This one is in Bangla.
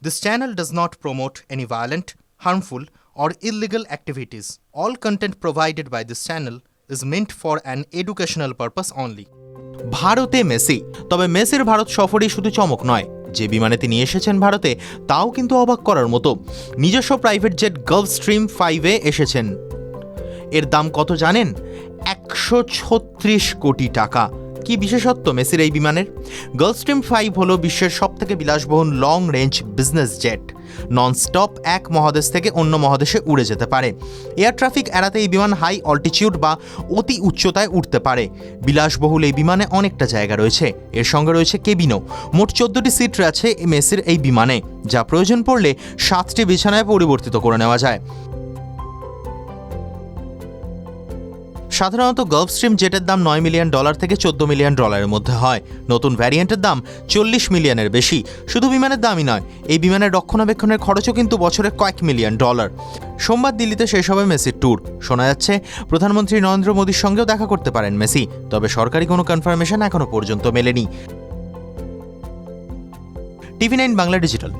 This channel does not promote any violent, harmful, or illegal activities. All content provided by this channel is meant for an educational purpose only. ভারতে মেসি, তবে মেসির ভারত সফরই শুধু চমক নয়, যে বিমানে তিনি এসেছেন ভারতে তাও কিন্তু অবাক করার মতো। নিজস্ব প্রাইভেট জেট গালফস্ট্রিম 5-এ এসেছেন। এর দাম কত জানেন? 136 কোটি টাকা। কি বিশেষত্ব মেসির এই বিমানের? গালফস্ট্রিম 5 হলো বিশ্বের সবথেকে বিলাসবহুল long range business jet. Nonstop এক মহাদেশ থেকে অন্য মহাদেশে উড়ে যেতে পারে। এয়ার ট্রাফিক এড়াতে এই বিমান হাই অল্টিটিউড বা অতি উচ্চতায় উঠতে পারে। বিলাসবহুল এই বিমানে অনেকটা জায়গা রয়েছে, এর সঙ্গে রয়েছে কেবিনও। মোট 14টি সিট রয়েছে মেসির এই বিমানে, যা প্রয়োজন পড়লে 7টি বিছানায় পরিবর্তিত করে নেওয়া যায়। সাধারণত গালফস্ট্রিম জেটের দাম $9 মিলিয়ন থেকে $14 মিলিয়ন মধ্যে হয়। নতুন ভ্যারিয়েন্টের দাম $40 মিলিয়নের বেশি। শুধু বিমানের দামই নয়, এই বিমানের রক্ষণাবেক্ষণের খরচও কিন্তু বছরে কয়েক মিলিয়ন ডলার। সোমবার দিল্লিতে শেষ হবে মেসির ট্যুর। শোনা যাচ্ছে প্রধানমন্ত্রী নরেন্দ্র মোদীর সঙ্গেও দেখা করতে পারেন মেসি, তবে সরকারি কোনো কনফার্মেশন এখনো পর্যন্ত মেলেনি। TV9 Bangla digital.